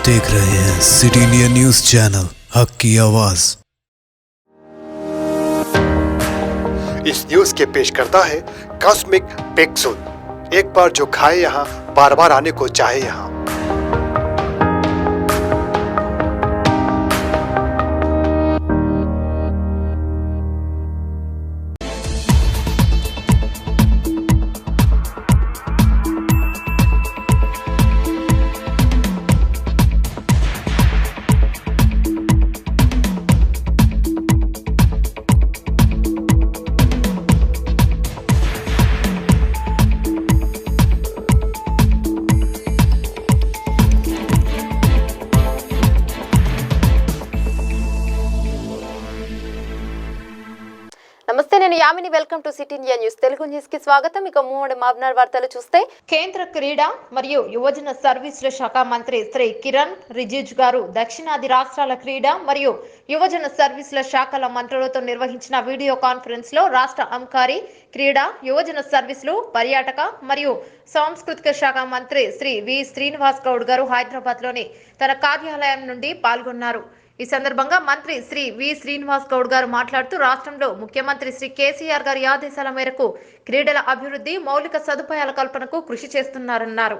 देख रहे हैं सिटी इंडिया न्यूज चैनल हक की आवाज। इस न्यूज के पेश करता है कॉस्मिक पिक्सल। एक बार जो खाए यहाँ बार बार आने को चाहे यहाँ। నమస్తే, నేను Yamini. Welcome to city India news Telugu news కి స్వాగతం. ఇక మూడు మాబ్నార్ వార్తలు చూస్తే, కేంద్ర క్రీడా మరియు యువజన సర్వీసుల శాఖ మంత్రి శ్రీ కిరణ్ రిజిజు గారు దక్షిణాది రాష్ట్రాల క్రీడా మరియు యువజన సర్వీసుల శాఖల మంత్రులతో నిర్వహించిన వీడియో కాన్ఫరెన్స్ లో రాష్ట్ర అబ్కారీ, క్రీడా, యువజన సర్వీసులు, పర్యాటక మరియు సాంస్కృతిక శాఖ మంత్రి శ్రీ వి శ్రీనివాస్ గౌడ్ గారు హైదరాబాద్ లోని తన కార్యాలయం నుండి పాల్గొన్నారు. ఈ సందర్భంగా మంత్రి శ్రీ వి శ్రీనివాస్ గౌడ్ గారు మాట్లాడుతూ, రాష్ట్రంలో ముఖ్యమంత్రి శ్రీ కేసీఆర్ గారి ఆదేశాల మేరకు క్రీడల అభివృద్ధి, మౌలిక సదుపాయాల కల్పనకు కృషి చేస్తున్నారన్నారు.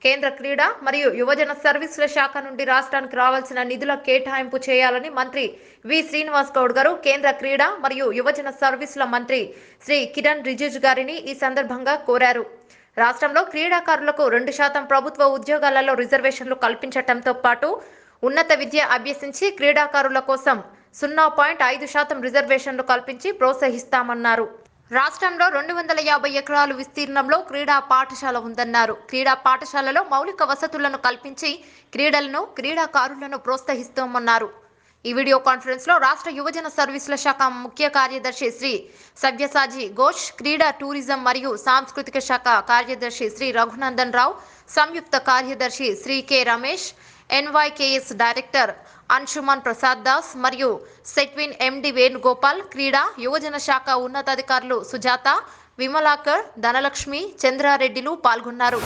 కేంద్ర క్రీడా మరియు యువజన సర్వీసుల శాఖ నుండి రాష్ట్రానికి రావాల్సిన నిధుల కేటాయింపు చేయాలని మంత్రి వి శ్రీనివాస్ గౌడ్ గారు కేంద్ర క్రీడా మరియు యువజన సర్వీసుల మంత్రి శ్రీ కిరణ్ రిజిజు గారిని ఈ సందర్భంగా కోరారు. రాష్ట్రంలో క్రీడాకారులకు 2% ప్రభుత్వ ఉద్యోగాలలో రిజర్వేషన్లు కల్పించడంతో పాటు ఉన్నత విద్య అభ్యసించి క్రీడాకారుల కోసం 0.5% రిజర్వేషన్లు కల్పించి ప్రోత్సహిస్తామన్నారు. రాష్ట్రంలో 250 ఎకరాలు విస్తీర్ణంలో క్రీడా పాఠశాల ఉందన్నారు. క్రీడా పాఠశాలలో మౌలిక వసతులను కల్పించి క్రీడలను, క్రీడాకారులను ప్రోత్సహిస్తామన్నారు. ఈ వీడియో కాన్ఫరెన్స్ లో రాష్ట్ర యువజన సర్వీసుల శాఖ ముఖ్య కార్యదర్శి శ్రీ సవ్యసాజీ ఘోష్, క్రీడా, టూరిజం మరియు సాంస్కృతిక శాఖ కార్యదర్శి శ్రీ రఘునందన్ రావు, సంయుక్త కార్యదర్శి Shri K Ramesh, NYKS director Anshuman Prasad Das మరియు సెట్విన్ ఎండి వేణుగోపాల్, క్రీడా, యువజన శాఖ ఉన్నతాధికారులు సుజాత, విమలాకర్, ధనలక్ష్మి, చంద్రారెడ్డిలు పాల్గొన్నారు.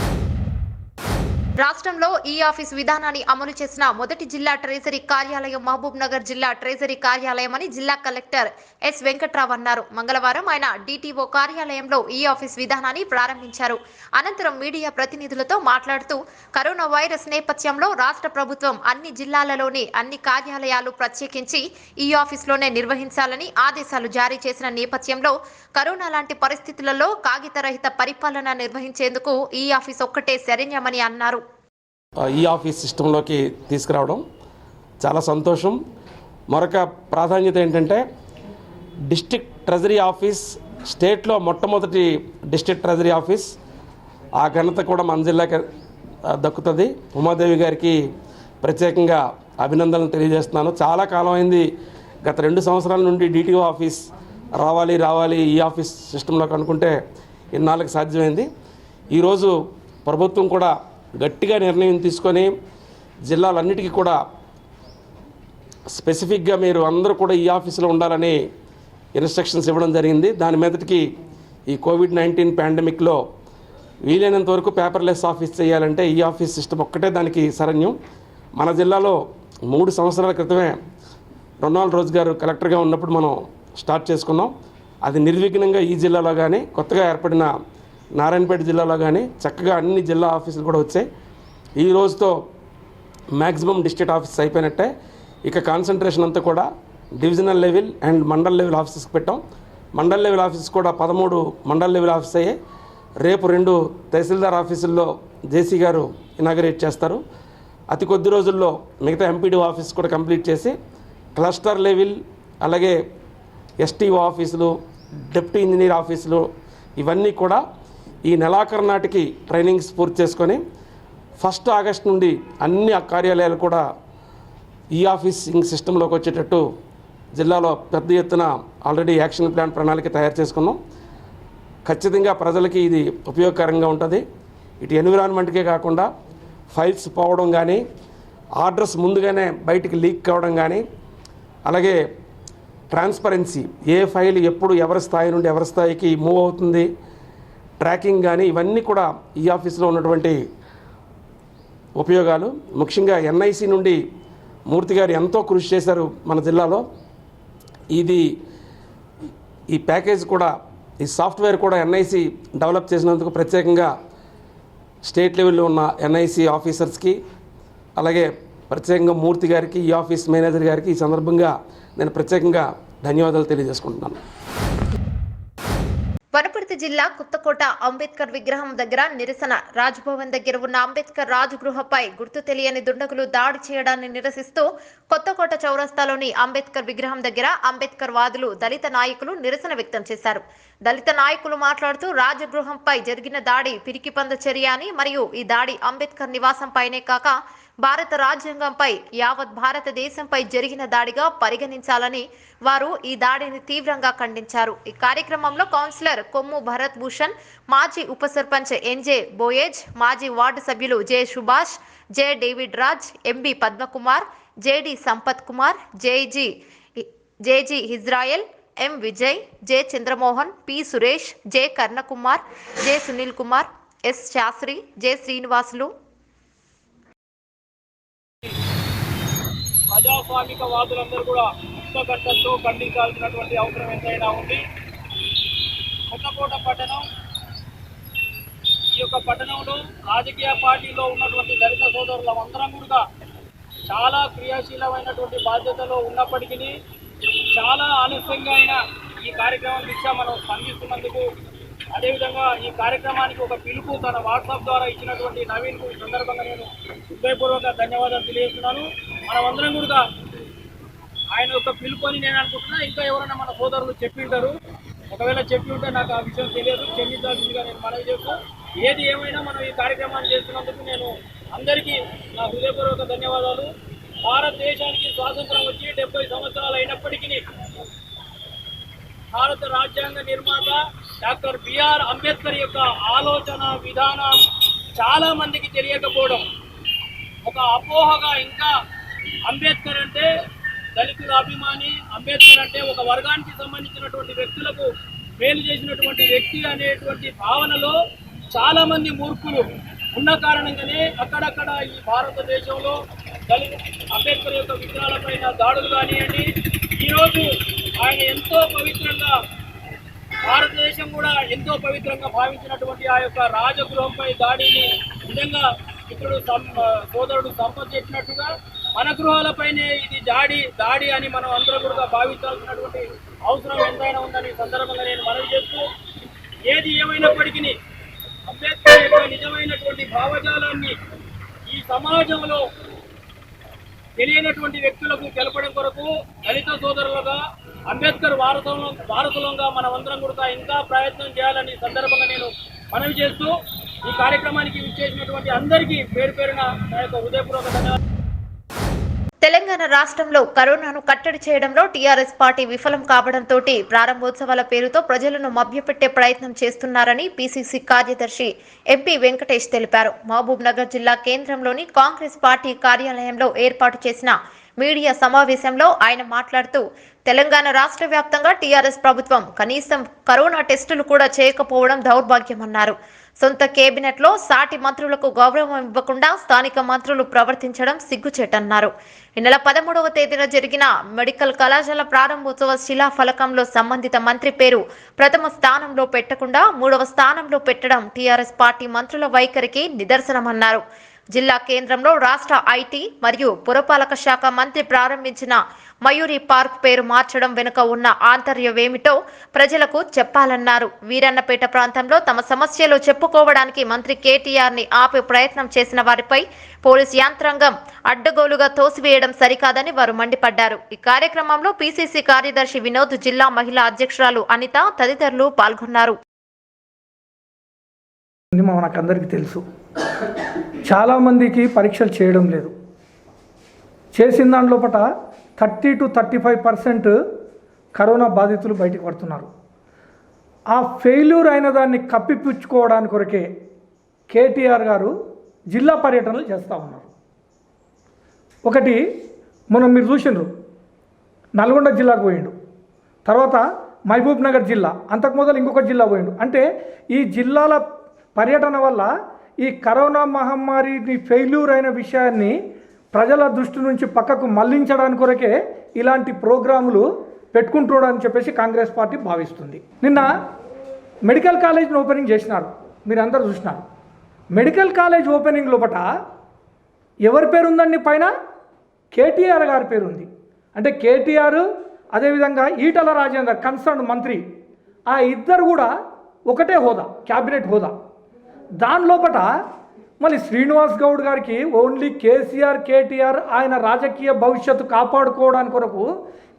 రాష్ట్రంలో ఈ ఆఫీస్ విధానాన్ని అమలు చేసిన మొదటి జిల్లా ట్రెజరీ కార్యాలయం మహబూబ్ నగర్ జిల్లా ట్రెజరీ కార్యాలయం అని జిల్లా కలెక్టర్ ఎస్ వెంకట్రావు అన్నారు. మంగళవారం ఆయన DTO కార్యాలయంలో ఈ ఆఫీస్ విధానాన్ని ప్రారంభించారు. అనంతరం మీడియా ప్రతినిధులతో మాట్లాడుతూ, కరోనా వైరస్ నేపథ్యంలో రాష్ట్ర ప్రభుత్వం అన్ని జిల్లాలలోని అన్ని కార్యాలయాలు ప్రత్యేకించి ఈ ఆఫీస్లోనే నిర్వహించాలని ఆదేశాలు జారీ చేసిన నేపథ్యంలో కరోనా లాంటి పరిస్థితులలో కాగితరహిత పరిపాలన నిర్వహించేందుకు ఈ ఆఫీస్ ఒక్కటే శరణ్యమని అన్నారు. ఈ ఆఫీస్ సిస్టంలోకి తీసుకురావడం చాలా సంతోషం. మరొక ప్రాధాన్యత ఏంటంటే, డిస్ట్రిక్ట్ ట్రెజరీ ఆఫీస్ స్టేట్లో మొట్టమొదటి డిస్ట్రిక్ట్ ట్రెజరీ ఆఫీస్. ఆ ఘనత కూడా మన జిల్లాకి దక్కుతుంది. ఉమాదేవి గారికి ప్రత్యేకంగా అభినందనలు తెలియజేస్తున్నాను. చాలా కాలం అయింది, గత 2 సంవత్సరాల నుండి DTO ఆఫీస్ రావాలి ఈ ఆఫీస్ సిస్టంలోకి అనుకుంటే ఇన్నాళ్ళకి సాధ్యమైంది. ఈరోజు ప్రభుత్వం కూడా గట్టిగా నిర్ణయం తీసుకొని జిల్లాలన్నిటికీ కూడా స్పెసిఫిక్గా మీరు అందరూ కూడా ఈ ఆఫీసులో ఉండాలని ఇన్స్ట్రక్షన్స్ ఇవ్వడం జరిగింది. దాని మీదటికి ఈ COVID-19 పాండమిక్లో వీలైనంత వరకు పేపర్లెస్ ఆఫీస్ చేయాలంటే ఈ ఆఫీస్ సిస్టమ్ ఒక్కటే దానికి శరణ్యం. మన జిల్లాలో 3 సంవత్సరాల క్రితమే రొనాల్డ్ రోజ్ గారు కలెక్టర్గా ఉన్నప్పుడు మనం స్టార్ట్ చేసుకున్నాం. అది నిర్విఘ్నంగా ఈ జిల్లాలో కానీ, కొత్తగా ఏర్పడిన నారాయణపేట జిల్లాలో కానీ చక్కగా అన్ని జిల్లా ఆఫీసులు కూడా వచ్చాయి. ఈ రోజుతో మ్యాక్సిమం డిస్ట్రిక్ట్ ఆఫీస్ అయిపోయినట్టే. ఇక కాన్సన్ట్రేషన్ అంతా కూడా divisional level and mandal level ఆఫీసెస్కి పెట్టాం. మండల్ లెవెల్ ఆఫీసెస్ కూడా 13 మండల్ లెవెల్ ఆఫీస్ అయ్యాయి. రేపు 2 తహసీల్దార్ ఆఫీసుల్లో జేసీ గారు ఇనాగరేట్ చేస్తారు. అతి కొద్ది రోజుల్లో మిగతా MPDO ఆఫీస్ కూడా కంప్లీట్ చేసి క్లస్టర్ లెవెల్, అలాగే STO ఆఫీసులు, డిప్యూటీ ఇంజనీర్ ఆఫీసులు, ఇవన్నీ కూడా ఈ నెలాఖరు నాటికి ట్రైనింగ్స్ పూర్తి చేసుకొని 1 ఆగస్టు నుండి అన్ని కార్యాలయాలు కూడా ఈ ఆఫీసింగ్ సిస్టంలోకి వచ్చేటట్టు జిల్లాలో పెద్ద ఎత్తున ఆల్రెడీ యాక్షన్ ప్లాన్ ప్రణాళిక తయారు చేసుకున్నాం. ఖచ్చితంగా ప్రజలకి ఇది ఉపయోగకరంగా ఉంటుంది. ఇటు ఎన్విరాన్మెంట్కే కాకుండా ఫైల్స్ పోవడం కానీ, ఆర్డర్స్ ముందుగానే బయటికి లీక్ కావడం కానీ, అలాగే ట్రాన్స్పరెన్సీ, ఏ ఫైల్ ఎప్పుడు ఎవరి స్థాయి నుండి ఎవరి స్థాయికి మూవ్ అవుతుంది, ట్రాకింగ్ కానీ, ఇవన్నీ కూడా ఈ ఆఫీస్లో ఉన్నటువంటి ఉపయోగాలు. ముఖ్యంగా ఎన్ఐసి నుండి మూర్తి గారు ఎంతో కృషి చేశారు మన జిల్లాలో. ఈ ప్యాకేజ్ కూడా, ఈ సాఫ్ట్వేర్ కూడా ఎన్ఐసి డెవలప్ చేసినందుకు ప్రత్యేకంగా స్టేట్ లెవెల్లో ఉన్న ఎన్ఐసి ఆఫీసర్స్కి, అలాగే ప్రత్యేకంగా మూర్తి గారికి, ఈ ఆఫీస్ మేనేజర్ గారికి ఈ సందర్భంగా నేను ప్రత్యేకంగా ధన్యవాదాలు తెలియజేసుకుంటున్నాను. వనపర్తి జిల్లా కొత్తకోట అంబేద్కర్ విగ్రహం దగ్గర నిరసన. రాజ్భవన్ దగ్గర ఉన్న అంబేద్కర్ రాజగృహపై గుర్తు తెలియని దుండగులు దాడి చేయడాన్ని నిరసిస్తూ కొత్తకోట చౌరస్తాలోని అంబేద్కర్ విగ్రహం దగ్గర అంబేద్కర్ వాదులు, దళిత నాయకులు నిరసన వ్యక్తం చేశారు. దళిత నాయకులు మాట్లాడుతూ రాజగృహంపై జరిగిన దాడి పిరికిపంద చర్య అని, మరియు ఈ దాడి అంబేద్కర్ నివాసంపైనే కాక భారత రాజ్యాంగంపై, యావత్ భారతదేశంపై జరిగిన దాడిగా పరిగణించాలని వారు ఈ దాడిని తీవ్రంగా ఖండించారు. ఈ కార్యక్రమంలో కౌన్సిలర్ కొమ్ము భరత్ భూషణ్, మాజీ ఉప సర్పంచ్ ఎన్జే బోయేజ్, మాజీ వార్డు సభ్యులు J Subhash, J David Raj, M B Padmakumar, J D Sampath Kumar, J G Israel, M Vijay, J Chandramohan, P Suresh, J Karnakumar, J Sunil Kumar, S Sastry, J Srinivasulu, ప్రజాస్వామిక వాదులందరూ కూడా ముక్తగట్టంతో ఖండించాల్సినటువంటి అవసరం ఎంతైనా ఉంది. కొత్తకోట పట్టణం, ఈ యొక్క పట్టణంలో రాజకీయ పార్టీలో ఉన్నటువంటి దళిత సోదరులందరం కూడా చాలా క్రియాశీలమైనటువంటి బాధ్యతలో ఉన్నప్పటికీ చాలా ఆలస్యంగా అయినా ఈ కార్యక్రమం దిశ మనం స్పందిస్తున్నందుకు, అదేవిధంగా ఈ కార్యక్రమానికి ఒక పిలుపు తన వాట్సాప్ ద్వారా ఇచ్చినటువంటి నవీన్కు ఈ సందర్భంగా నేను హృదయపూర్వక ధన్యవాదాలు తెలియజేస్తున్నాను. మనమందరం కూడా ఆయన యొక్క పిలుపు అని నేను అనుకుంటున్నా. ఇంకా ఎవరైనా మన సోదరులు చెప్పి ఉంటారు, ఒకవేళ చెప్పి ఉంటే నాకు ఆ విషయం తెలియదు, క్షమించాల్సిందిగా నేను మనవి చేస్తూ, ఏది ఏమైనా మనం ఈ కార్యక్రమాన్ని చేస్తున్నందుకు నేను అందరికీ నా హృదయపూర్వక ధన్యవాదాలు. భారతదేశానికి స్వాతంత్రం వచ్చి 70 సంవత్సరాలు అయినప్పటికీ భారత రాజ్యాంగ నిర్మాత డాక్టర్ బిఆర్ అంబేద్కర్ యొక్క ఆలోచన విధానం చాలా మందికి తెలియకపోవడం, ఒక అపోహగా ఇంకా అంబేద్కర్ అంటే దళితుల అభిమాని, అంబేద్కర్ అంటే ఒక వర్గానికి సంబంధించినటువంటి వ్యక్తులకు మేలు చేసినటువంటి వ్యక్తి అనేటువంటి భావనలో చాలా మంది మూర్ఖులు ఉన్న కారణంగానే అక్కడక్కడ ఈ భారతదేశంలో అంబేద్కర్ యొక్క విగ్రహాలపైన దాడులు కానివ్వండి, ఈరోజు ఆయన ఎంతో పవిత్రంగా, భారతదేశం కూడా ఎంతో పవిత్రంగా భావించినటువంటి ఆ యొక్క రాజగృహంపై దాడిని నిజంగా మిత్రుడు సోదరుడు సంపత్ చెప్పినట్టుగా మన గృహాలపైనే ఇది దాడి అని మనం అందరం కూడా భావించాల్సినటువంటి అవసరం ఎంతైనా ఉందని సందర్భంగా నేను మనవి చేస్తూ, ఏది ఏమైనప్పటికీ అంబేద్కర్ యొక్క నిజమైనటువంటి భావజాలాన్ని ఈ సమాజంలో తెలియనటువంటి వ్యక్తులకు తెలపడం కొరకు దళిత సోదరులుగా, అంబేద్కర్ వారసులంగా మనమందరం కూడా ఇంకా ప్రయత్నం చేయాలని సందర్భంగా నేను మనవి చేస్తూ, ఈ కార్యక్రమానికి విచ్చేసినటువంటి అందరికీ పేరు పేరున నా యొక్క హృదయపూర్వక ధన్యవాదాలు. తెలంగాణ రాష్ట్రంలో కరోనాను కట్టడి చేయడంలో టీఆర్ఎస్ పార్టీ విఫలం కావడంతో ప్రారంభోత్సవాల పేరుతో ప్రజలను మభ్యపెట్టే ప్రయత్నం చేస్తున్నారని పీసీసీ కార్యదర్శి ఎంపీ వెంకటేష్ తెలిపారు. మహబూబ్ నగర్ జిల్లా కేంద్రంలోని కాంగ్రెస్ పార్టీ కార్యాలయంలో ఏర్పాటు చేసిన మీడియా సమావేశంలో ఆయన మాట్లాడుతూ, తెలంగాణ రాష్ట్ర వ్యాప్తంగా టీఆర్ఎస్ ప్రభుత్వం కనీసం కరోనా టెస్టులు కూడా చేయకపోవడం దౌర్భాగ్యమన్నారు. సొంత కేబినెట్లో సాటి మంత్రులకు గౌరవం ఇవ్వకుండా స్థానిక మంత్రులు ప్రవర్తించడం సిగ్గుచేటన్నారు. ఈ నెల 13వ తేదీన జరిగిన మెడికల్ కళాశాల ప్రారంభోత్సవ శిలా ఫలకంలో సంబంధిత మంత్రి పేరు ప్రథమ స్థానంలో పెట్టకుండా 3వ స్థానంలో పెట్టడం టీఆర్ఎస్ పార్టీ మంత్రుల వైఖరికి నిదర్శనమన్నారు. జిల్లా కేంద్రంలో రాష్ట్ర ఐటీ మరియు పురపాలక శాఖ మంత్రి ప్రారంభించిన మయూరి పార్క్ పేరు మార్చడం వెనుక ఉన్న ఆంతర్యమేమిటో ప్రజలకు చెప్పాలన్నారు. వీరన్నపేట ప్రాంతంలో తమ సమస్యలు చెప్పుకోవడానికి మంత్రి కేటీఆర్ ని ఆపే ప్రయత్నం చేసిన వారిపై పోలీసు యంత్రాంగం అడ్డగోలుగా తోసివేయడం సరికాదని వారు మండిపడ్డారు. ఈ కార్యక్రమంలో పీసీసీ కార్యదర్శి వినోద్, జిల్లా మహిళా అధ్యక్షురాలు అనిత తదితరులు పాల్గొన్నారు. మనకందరికీ తెలుసు, చాలామందికి పరీక్షలు చేయడం లేదు. చేసిన దాని లోపల 30 to 35% కరోనా బాధితులు బయటకు పడుతున్నారు. ఆ ఫెయిల్యూర్ అయిన దాన్ని కప్పిపుచ్చుకోవడానికి కొరకే కేటీఆర్ గారు జిల్లా పర్యటనలు చేస్తూ ఉన్నారు. ఒకటి మనం మీరు చూసిండ్రు, నల్గొండ జిల్లాకు పోయిండు, తర్వాత మహబూబ్ నగర్ జిల్లా, అంతకు మొదలు ఇంకొక జిల్లా పోయిండు. అంటే ఈ జిల్లాల పర్యటన వల్ల ఈ కరోనా మహమ్మారిని ఫెయిల్యూర్ అయిన విషయాన్ని ప్రజల దృష్టి నుంచి పక్కకు మళ్లించడానికి కొరకే ఇలాంటి ప్రోగ్రాములు పెట్టుకుంటున్నాడని చెప్పేసి కాంగ్రెస్ పార్టీ భావిస్తుంది. నిన్న మెడికల్ కాలేజ్ని ఓపెనింగ్ చేసినారు, మీరు అందరూ చూసినారు. మెడికల్ కాలేజ్ ఓపెనింగ్ లోపల ఎవరి పేరు ఉందండి? పైన కేటీఆర్ గారి పేరు ఉంది. అంటే కేటీఆర్ అదేవిధంగా ఈటల రాజేందర్ కన్సర్న్ మంత్రి, ఆ ఇద్దరు కూడా ఒకటే హోదా, క్యాబినెట్ హోదా. దాని లోపల మళ్ళీ శ్రీనివాస్ గౌడ్ గారికి ఓన్లీ కేసీఆర్ కేటీఆర్ ఆయన రాజకీయ భవిష్యత్తు కాపాడుకోవడానికి కొరకు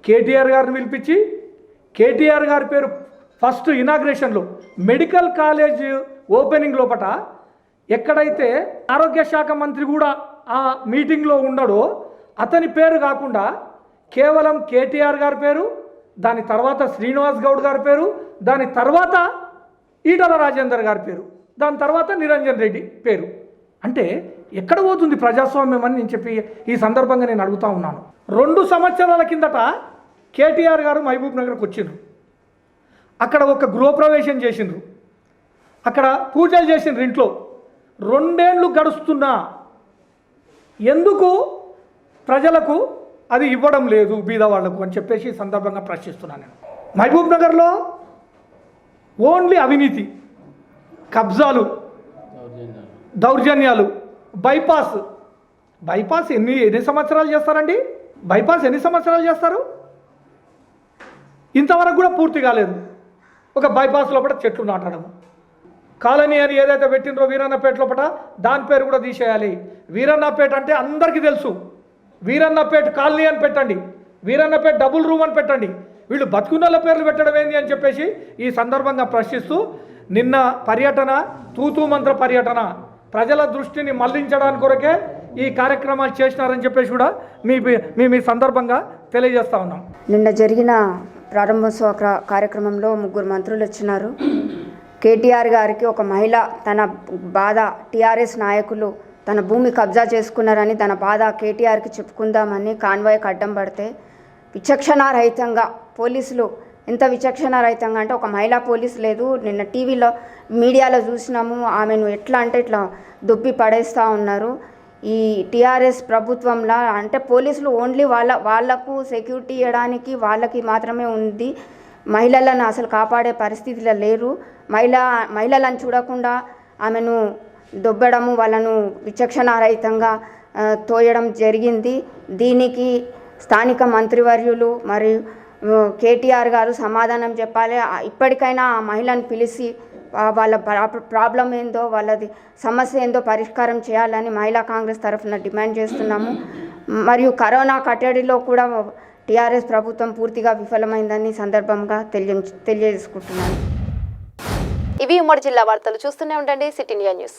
కేటీఆర్ గారిని పిలిపించి కేటీఆర్ గారి పేరు ఫస్ట్ ఇనాగ్రేషన్లో మెడికల్ కాలేజ్ ఓపెనింగ్ లోపల ఎక్కడైతే ఆరోగ్య శాఖ మంత్రి కూడా ఆ మీటింగ్లో ఉన్నాడో అతని పేరు కాకుండా కేవలం కేటీఆర్ గారి పేరు, దాని తర్వాత శ్రీనివాస్ గౌడ్ గారి పేరు, దాని తర్వాత ఈటల రాజేందర్ గారి పేరు, దాని తర్వాత నిరంజన్ రెడ్డి పేరు. అంటే ఎక్కడ పోతుంది ప్రజాస్వామ్యం అని నేను చెప్పి ఈ సందర్భంగా నేను అడుగుతా ఉన్నాను. 2 సంవత్సరాల కిందట కేటీఆర్ గారు మహబూబ్ నగర్కి వచ్చిండ్రు. అక్కడ ఒక గృహప్రవేశం చేసిండ్రు, అక్కడ పూజలు చేసిండ్రు ఇంట్లో. 2 ఏళ్ళు గడుస్తున్నా ఎందుకు ప్రజలకు అది ఇవ్వడం లేదు బీదవాళ్లకు అని చెప్పేసి ఈ సందర్భంగా ప్రశ్నిస్తున్నాను నేను. మహబూబ్ నగర్లో ఓన్లీ అవినీతి, కబ్జాలు, దౌర్జన్యాలు, బైపాస్ ఎన్ని సంవత్సరాలు చేస్తారండి? బైపాస్ ఎన్ని సంవత్సరాలు చేస్తారు? ఇంతవరకు కూడా పూర్తి కాలేదు. ఒక బైపాస్ లోపల చెట్లు నాటడం, కాలనీ అని ఏదైతే పెట్టినరో వీరన్నపేట లోపల దాని పేరు కూడా తీసేయాలి. వీరన్నపేట అంటే అందరికీ తెలుసు, వీరన్నపేట కాలనీ అని పెట్టండి, వీరన్నపేట డబుల్ రూమ్ అని పెట్టండి. వీళ్ళు బతుకున్నోళ్ళ పేర్లు పెట్టడం ఏంది అని చెప్పేసి ఈ సందర్భంగా ప్రశ్నిస్తూ నిన్న పర్యటన తూతూ మంత్ర పర్యటన ప్రజల దృష్టిని మళ్లించడానికి కొరకే ఈ కార్యక్రమాలు చేసినారని చెప్పేసి కూడా మీ సందర్భంగా తెలియజేస్తా ఉన్నాం. నిన్న జరిగిన ప్రారంభోత్సవ కార్యక్రమంలో 3 మంత్రులు వచ్చినారు. కేటీఆర్ గారికి ఒక మహిళ తన బాధ, టీఆర్ఎస్ నాయకులు తన భూమి కబ్జా చేసుకున్నారని తన బాధ కేటీఆర్కి చెప్పుకుందామని కాన్వాయ్కి అడ్డం పడితే విచక్షణారహితంగా పోలీసులు, ఎంత విచక్షణారహితంగా అంటే ఒక మహిళా పోలీసు లేదు. నిన్న టీవీలో మీడియాలో చూసినాము, ఆమెను ఎట్లా అంటే ఇట్లా దుబ్బి పడేస్తూ ఉన్నారు. ఈ టీఆర్ఎస్ ప్రభుత్వంలో అంటే పోలీసులు ఓన్లీ వాళ్ళకు సెక్యూరిటీ ఇవ్వడానికి వాళ్ళకి మాత్రమే ఉంది, మహిళలను అసలు కాపాడే పరిస్థితిలో లేరు. మహిళలను చూడకుండా ఆమెను దొబ్బడము, వాళ్ళను విచక్షణారహితంగా తోయడం జరిగింది. దీనికి స్థానిక మంత్రివర్యులు మరియు కేటీఆర్ గారు సమాధానం చెప్పాలి. ఇప్పటికైనా ఆ మహిళను పిలిచి వాళ్ళ ప్రాబ్లం ఏందో, వాళ్ళది సమస్య ఏందో పరిష్కారం చేయాలని మహిళా కాంగ్రెస్ తరఫున డిమాండ్ చేస్తున్నాము. మరియు కరోనా కట్టడిలో కూడా టీఆర్ఎస్ ప్రభుత్వం పూర్తిగా విఫలమైందని సందర్భంగా తెలియజేసుకుంటున్నాను. ఇవి ఉమ్మడి జిల్లా వార్తలు. చూస్తూనే ఉండండి సిటీ ఇండియా న్యూస్.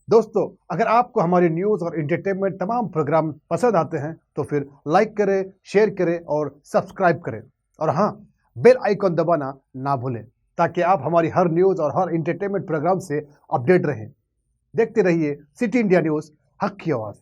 दोस्तों, अगर आपको हमारी न्यूज़ और एंटरटेनमेंट तमाम प्रोग्राम पसंद आते हैं तो फिर लाइक करें, शेयर करें और सब्सक्राइब करें। और हाँ, बेल आइकॉन दबाना ना भूलें ताकि आप हमारी हर न्यूज़ और हर एंटरटेनमेंट प्रोग्राम से अपडेट रहें। देखते रहिए सिटी इंडिया न्यूज़, हक की आवाज़।